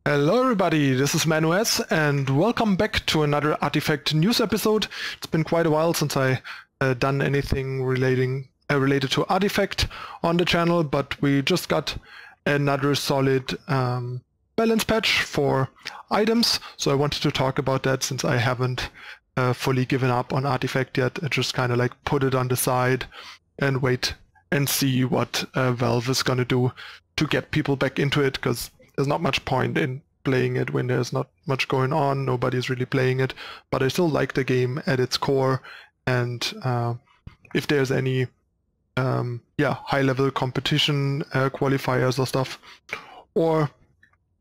Hello everybody, this is ManuS and welcome back to another Artifact news episode. It's been quite a while since I done anything related to Artifact on the channel, but we just got another solid balance patch for items, so I wanted to talk about that since I haven't fully given up on Artifact yet. I just kind of like put it on the side and wait and see what Valve is gonna do to get people back into it, because there's not much point in playing it when there's not much going on, nobody's really playing it, but I still like the game at its core, and if there's any high-level competition qualifiers or stuff, or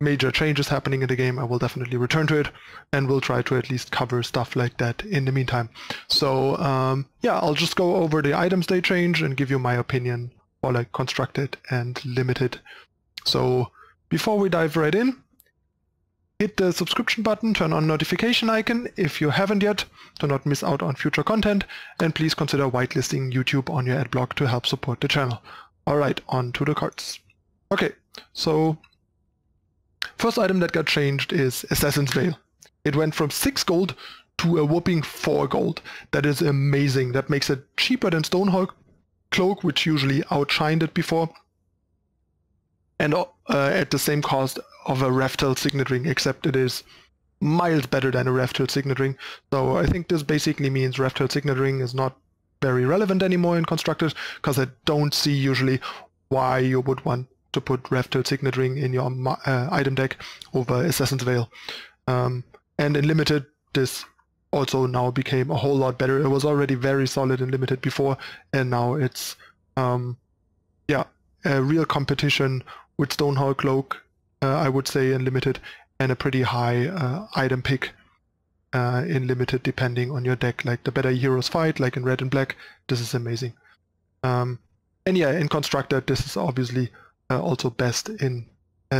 major changes happening in the game, I will definitely return to it, and we'll try to at least cover stuff like that in the meantime. So I'll just go over the items they change and give you my opinion for like constructed and limited. So before we dive right in, hit the subscription button, turn on notification icon if you haven't yet to not miss out on future content, and please consider whitelisting YouTube on your adblock to help support the channel. Alright, on to the cards. Okay, so first item that got changed is Assassin's Veil. It went from 6 gold to a whopping 4 gold. That is amazing. That makes it cheaper than Stonehawk Cloak, which usually outshined it before, and at the same cost of a Raftel Signet Ring, except it is miles better than a Raftel Signet Ring. So I think this basically means Raftel Signet Ring is not very relevant anymore in Constructed, because I don't see usually why you would want to put Raftel Signet Ring in your item deck over Assassin's Veil. And in Limited, this also now became a whole lot better. It was already very solid in Limited before, and now it's a real competition with Stonehawk Cloak, I would say, in Limited, and a pretty high item pick in Limited depending on your deck. Like the better heroes fight, like in Red and Black, this is amazing. And yeah, in Constructed, this is obviously also best in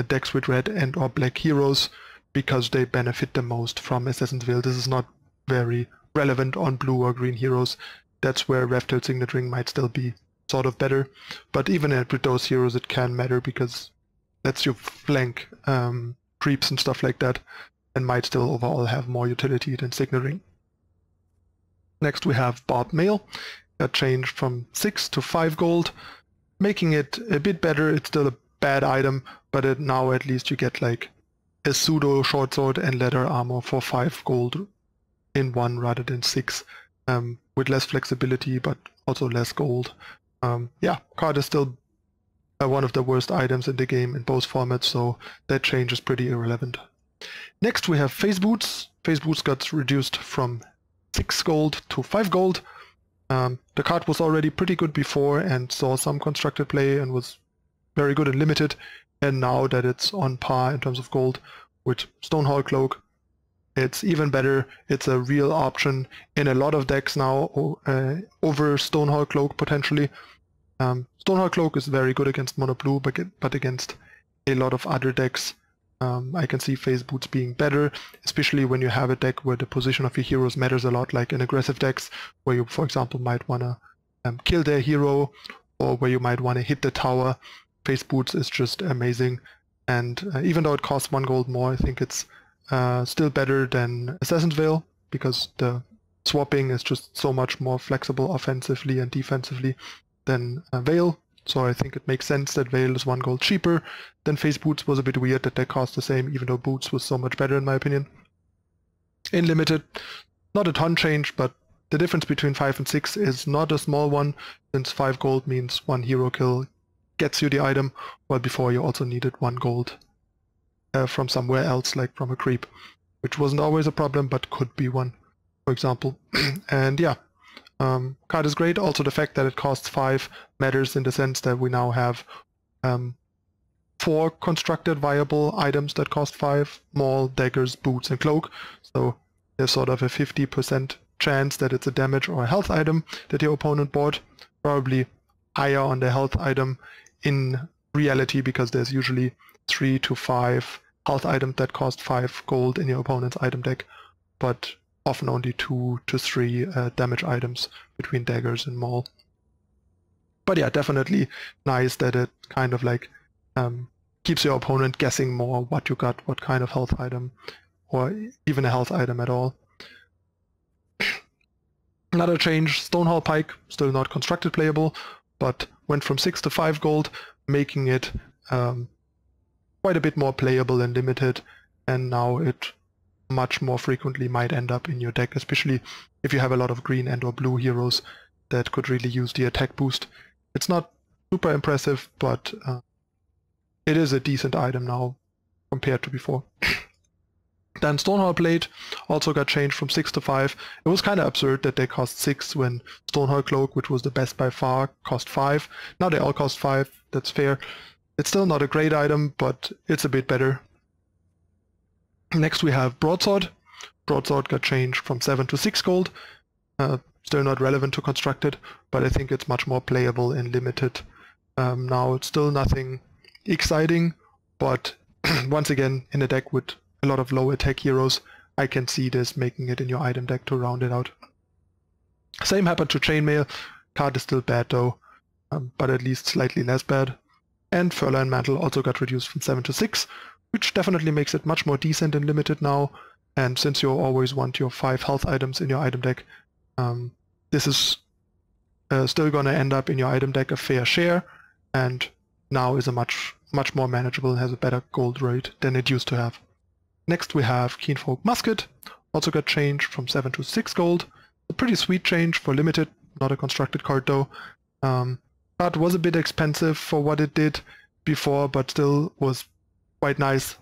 decks with red and or black heroes, because they benefit the most from Assassin's Veil. This is not very relevant on blue or green heroes. That's where Raftel Signet Ring might still be sort of better, but even with those heroes it can matter, because lets you flank creeps and stuff like that, and might still overall have more utility than Signet Ring. Next we have Barbed Mail. That changed from 6 to 5 gold, making it a bit better. It's still a bad item, but now at least you get like a pseudo short sword and leather armor for 5 gold in one rather than 6, with less flexibility but also less gold. Card is still one of the worst items in the game in both formats, so that change is pretty irrelevant. Next we have Phase Boots. Phase Boots got reduced from 6 gold to 5 gold. The card was already pretty good before and saw some constructed play and was very good and limited, and now that it's on par in terms of gold with Stonehawk Cloak, it's even better. It's a real option in a lot of decks now over Stonehawk Cloak potentially. Stonehawk Cloak is very good against mono blue, but against a lot of other decks I can see Phase Boots being better, especially when you have a deck where the position of your heroes matters a lot, like in aggressive decks where you, for example, might want to kill their hero, or where you might want to hit the tower. Phase Boots is just amazing, and even though it costs 1 gold more, I think it's still better than Assassin's Veil, because the swapping is just so much more flexible offensively and defensively than Veil. So I think it makes sense that Veil is 1 gold cheaper than Phase Boots. Was a bit weird that they cost the same, even though Boots was so much better in my opinion. In Limited, not a ton change, but the difference between 5 and 6 is not a small one, since 5 gold means 1 hero kill gets you the item, while before you also needed 1 gold from somewhere else, like from a creep, which wasn't always a problem, but could be one, for example. And yeah, card is great. Also the fact that it costs 5 matters in the sense that we now have 4 constructed viable items that cost 5: Maul, Daggers, Boots, and Cloak. So there's sort of a 50% chance that it's a damage or a health item that your opponent bought. Probably higher on the health item in reality, because there's usually 3 to 5 health items that cost 5 gold in your opponent's item deck, but often only 2 to 3 damage items between Daggers and Maul. But yeah, definitely nice that it kind of like keeps your opponent guessing more what you got, what kind of health item, or even a health item at all. Another change, Stonehall Pike, still not constructed playable, but went from 6 to 5 gold, making it quite a bit more playable and limited, and now it much more frequently might end up in your deck, especially if you have a lot of green and or blue heroes that could really use the attack boost. It's not super impressive, but it is a decent item now compared to before. Then Stonehall Blade also got changed from 6 to 5. It was kind of absurd that they cost 6 when Stonehall Cloak, which was the best by far, cost 5. Now they all cost 5, that's fair. It's still not a great item, but it's a bit better. Next we have Broadsword. Broadsword got changed from 7 to 6 gold. Still not relevant to constructed, but I think it's much more playable in limited. Now it's still nothing exciting, but once again, in a deck with a lot of low attack heroes, I can see this making it in your item deck to round it out. Same happened to Chainmail. Card is still bad though, but at least slightly less bad. And Furline Mantle also got reduced from 7 to 6, which definitely makes it much more decent and limited now. And since you always want your 5 health items in your item deck, this is still gonna end up in your item deck a fair share, and now is a much more manageable and has a better gold rate than it used to have. Next we have Keenfolk Musket, also got changed from 7 to 6 gold. A pretty sweet change for limited, not a constructed card though. Card was a bit expensive for what it did before, but still was quite nice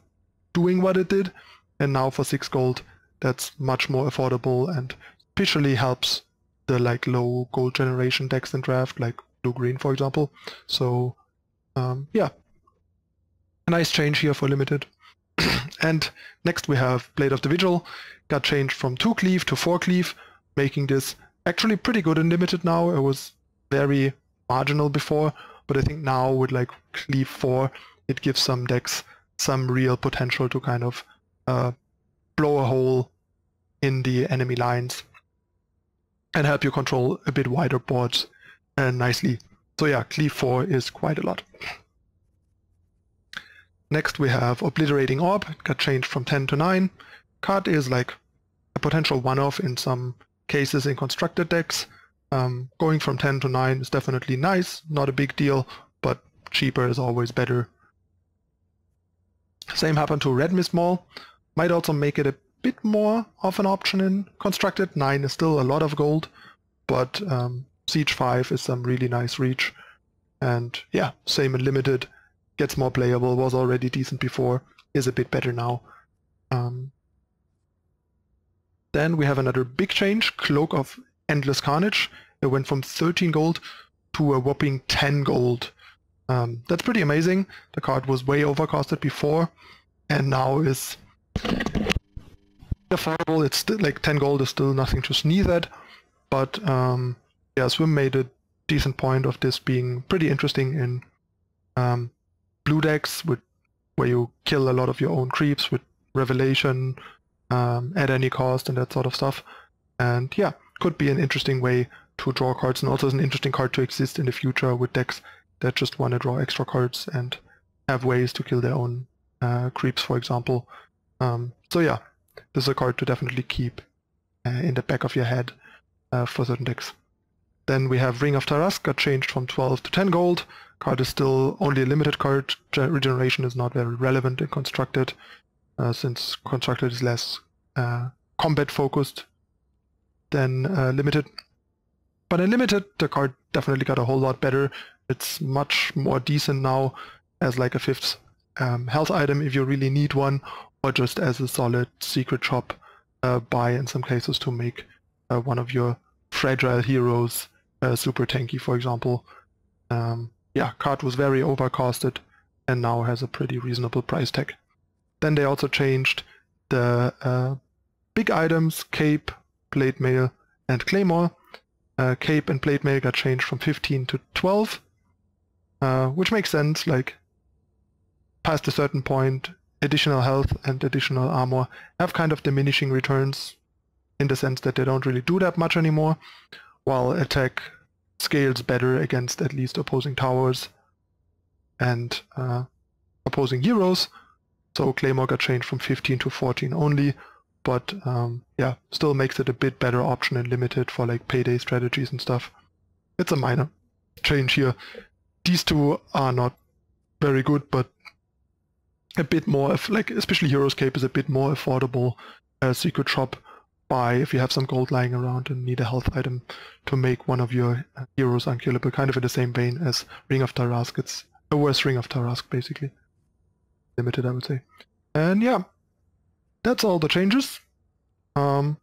doing what it did. And now for 6 gold, that's much more affordable and especially helps the low gold generation decks in draft, like blue-green for example. So yeah, a nice change here for limited. And next we have Blade of the Vigil, got changed from 2 cleave to 4 cleave, making this actually pretty good in limited now. It was very marginal before, but I think now with cleave 4, it gives some decks some real potential to kind of blow a hole in the enemy lines and help you control a bit wider boards nicely. So yeah, cleave 4 is quite a lot. Next we have Obliterating Orb, got changed from 10 to 9. Card is a potential one-off in some cases in constructed decks. Going from 10 to 9 is definitely nice, not a big deal, but cheaper is always better. Same happened to Red Mist Maul, might also make it a bit more of an option in constructed. 9 is still a lot of gold, but Siege 5 is some really nice reach. And yeah, same in limited. Gets more playable, was already decent before, is a bit better now. Then we have another big change, Cloak of Endless Carnage. It went from 13 gold to a whopping 10 gold. That's pretty amazing. The card was way overcosted before, and now is affordable. It's still 10 gold is still nothing to sneeze at, but yeah, Swim made a decent point of this being pretty interesting in blue decks where you kill a lot of your own creeps with Revelation at any cost and that sort of stuff. And yeah, could be an interesting way to draw cards, and also is an interesting card to exist in the future with decks that just want to draw extra cards and have ways to kill their own creeps, for example. So yeah, this is a card to definitely keep in the back of your head for certain decks. Then we have Ring of Tarask, got changed from 12 to 10 gold. Card is still only a limited card. Regeneration is not very relevant in constructed, since constructed is less combat focused than limited. But in limited, the card definitely got a whole lot better. It's much more decent now as a 5th health item if you really need one, or just as a solid secret shop buy in some cases to make one of your fragile heroes super tanky, for example. Yeah, card was very overcosted and now has a pretty reasonable price tag. Then they also changed the big items, Cape, Blade Mail, and Claymore. Cape and Blade Mail got changed from 15 to 12, which makes sense. Past a certain point, additional health and additional armor have kind of diminishing returns in the sense that they don't really do that much anymore, while attack scales better against at least opposing towers. And opposing heroes. So Claymore got changed from 15 to 14 only, but yeah, still makes it a bit better option in limited for like payday strategies and stuff. It's a minor change here. These two are not very good, but a bit more, like especially Hero's Cape is a bit more affordable as you could shop by if you have some gold lying around and need a health item to make one of your heroes unkillable, kind of in the same vein as Ring of Tarask. It's a worse Ring of Tarask, basically. Limited, I would say. And yeah, that's all the changes. So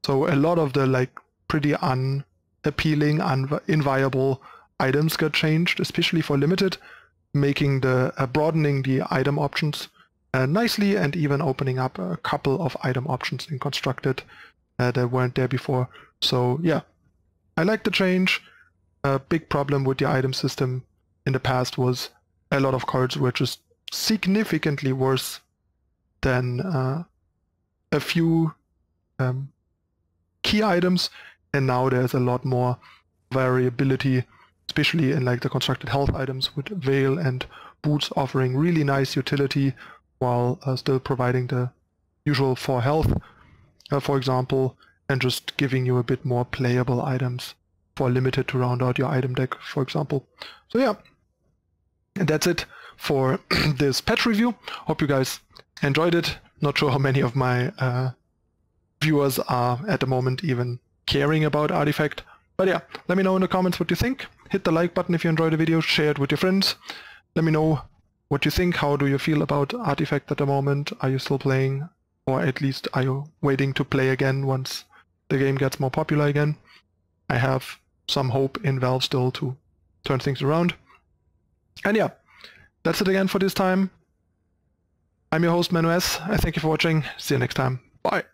a lot of the like pretty unappealing, inviable items got changed, especially for limited, making the broadening the item options nicely, and even opening up a couple of item options in constructed that weren't there before. So yeah, I like the change. A big problem with the item system in the past was a lot of cards were just significantly worse than a few key items, and now there's a lot more variability, especially in like the constructed health items, with Veil and Boots offering really nice utility while still providing the usual 4 health, for example, and just giving you a bit more playable items for limited to round out your item deck, for example. So yeah, and that's it for this patch review. Hope you guys enjoyed it. Not sure how many of my viewers are at the moment even caring about Artifact. But yeah, let me know in the comments what you think. Hit the like button if you enjoyed the video, share it with your friends. Let me know what you think. How do you feel about Artifact at the moment? Are you still playing? Or at least are you waiting to play again once the game gets more popular again? I have some hope in Valve still to turn things around. And yeah, that's it again for this time. I'm your host ManuS. I thank you for watching. See you next time. Bye.